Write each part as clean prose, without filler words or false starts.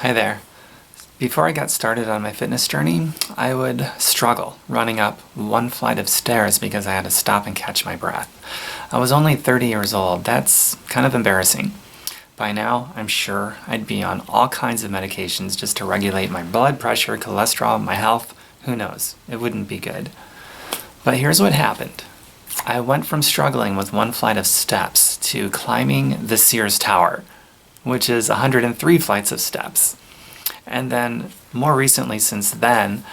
Hi there. Before I got started on my fitness journey, I would struggle running up one flight of stairs because I had to stop and catch my breath. I was only 30 years old. That's kind of embarrassing. By now, I'm sure I'd be on all kinds of medications just to regulate my blood pressure, cholesterol, my health. Who knows? It wouldn't be good. But here's what happened. I went from struggling with one flight of steps to climbing the Sears Tower, which is 103 flights of steps. And then more recently since then,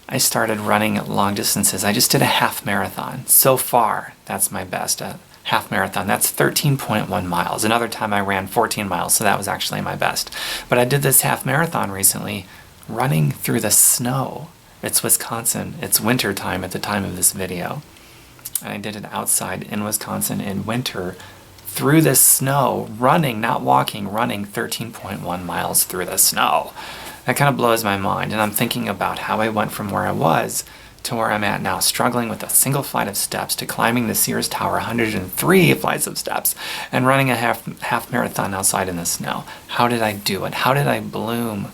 I started running long distances. I just did a half marathon. So far, that's my best. A half marathon, that's 13.1 miles. Another time I ran 14 miles, so that was actually my best. But I did this half marathon recently, running through the snow. It's Wisconsin. It's winter time at the time of this video. And I did it outside in Wisconsin in winter, through the snow, running, not walking, running 13.1 miles through the snow. That kind of blows my mind, and I'm thinking about how I went from where I was to where I'm at now, struggling with a single flight of steps to climbing the Sears Tower 103 flights of steps and running a half marathon outside in the snow. How did I do it? How did I bloom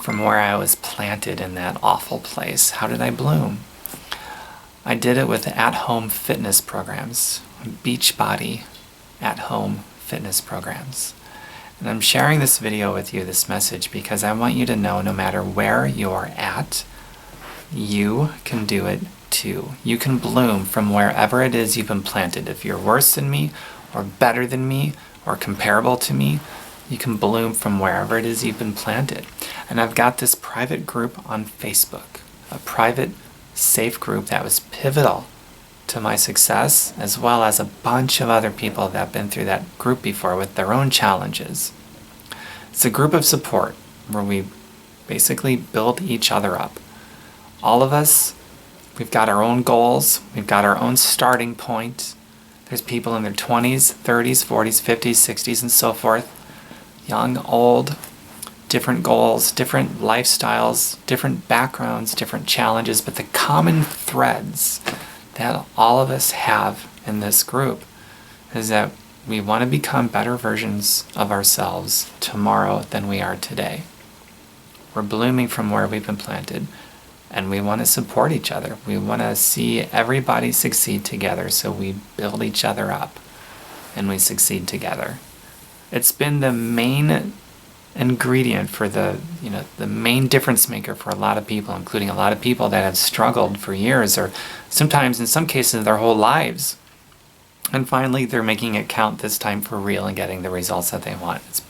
from where I was planted in that awful place? How did I bloom? I did it with at-home fitness programs, Beachbody at-home fitness programs. And I'm sharing this video with you, this message, because I want you to know no matter where you're at, you can do it too. You can bloom from wherever it is you've been planted. If you're worse than me, or better than me, or comparable to me, you can bloom from wherever it is you've been planted. And I've got this private group on Facebook, a private, safe group that was pivotal to my success, as well as a bunch of other people that have been through that group before with their own challenges. It's a group of support where we basically build each other up. All of us, we've got our own goals, we've got our own starting point. There's people in their 20s, 30s, 40s, 50s, 60s, and so forth. Young, old, different goals, different lifestyles, different backgrounds, different challenges, but the common threads that all of us have in this group is that we want to become better versions of ourselves tomorrow than we are today. We're blooming from where we've been planted, and we want to support each other. We want to see everybody succeed together, so we build each other up and we succeed together. It's been the main ingredient for the main difference maker for a lot of people, including a lot of people that have struggled for years, or sometimes in some cases their whole lives. And finally they're making it count this time for real and getting the results that they want. It's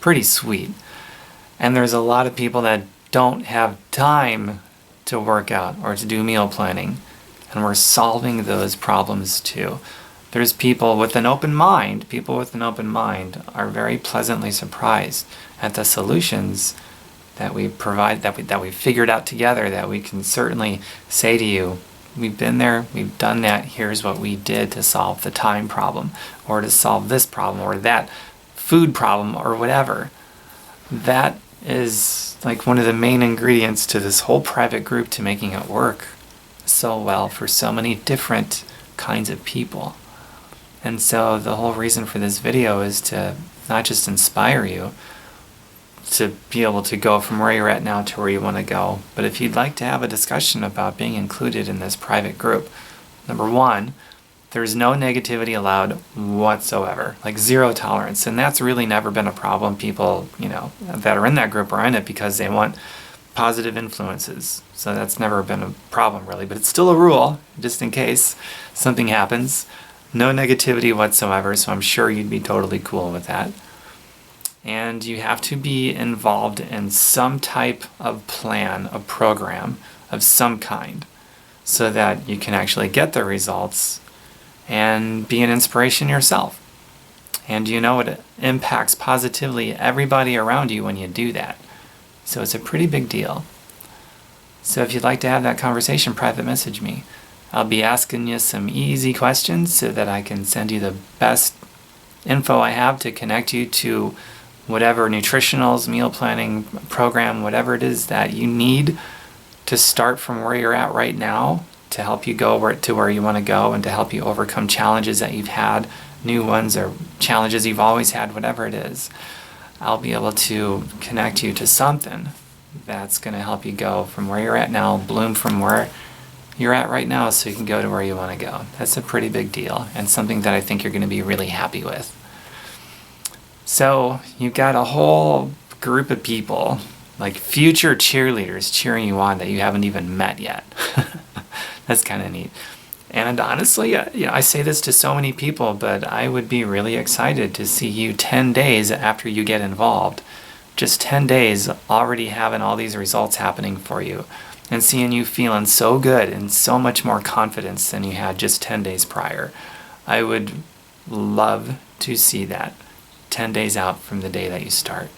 pretty sweet. And there's a lot of people that don't have time to work out or to do meal planning, and we're solving those problems too. There's people with an open mind. People with an open mind are very pleasantly surprised at the solutions that we provide, that we figured out together, that we can certainly say to you, we've been there, we've done that, here's what we did to solve the time problem, or to solve this problem, or that food problem, or whatever. That is like one of the main ingredients to this whole private group to making it work so well for so many different kinds of people. And so the whole reason for this video is to not just inspire you to be able to go from where you're at now to where you want to go, but if you'd like to have a discussion about being included in this private group, number one, there's no negativity allowed whatsoever, like zero tolerance. And that's really never been a problem. People, that are in that group are in it because they want positive influences. So that's never been a problem really, but it's still a rule just in case something happens. No negativity whatsoever, so I'm sure you'd be totally cool with that. And you have to be involved in some type of plan, a program of some kind, so that you can actually get the results and be an inspiration yourself. And it impacts positively everybody around you when you do that. So it's a pretty big deal. So if you'd like to have that conversation, private message me. I'll be asking you some easy questions so that I can send you the best info I have to connect you to whatever nutritionals, meal planning program, whatever it is that you need to start from where you're at right now to help you go to where you want to go and to help you overcome challenges that you've had, new ones or challenges you've always had, whatever it is. I'll be able to connect you to something that's going to help you go from where you're at now, bloom from where you're at right now, so you can go to where you want to go. That's a pretty big deal, and something that I think you're going to be really happy with. So you've got a whole group of people, like future cheerleaders, cheering you on that you haven't even met yet. That's kind of neat. And honestly, I say this to so many people, but I would be really excited to see you 10 days after you get involved. Just 10 days already having all these results happening for you, and seeing you feeling so good and so much more confidence than you had just 10 days prior. I would love to see that 10 days out from the day that you start.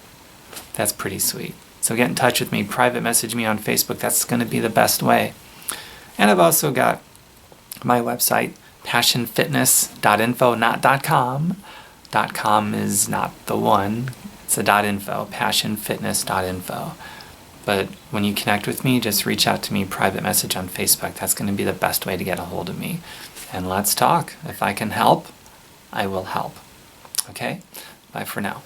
That's pretty sweet. So get in touch with me, private message me on Facebook. That's going to be the best way. And I've also got my website, passionfitness.info, not .com. .com is not the one. It's a .info, passionfitness.info. But when you connect with me, just reach out to me, private message on Facebook. That's going to be the best way to get a hold of me. And let's talk. If I can help, I will help. Okay? Bye for now.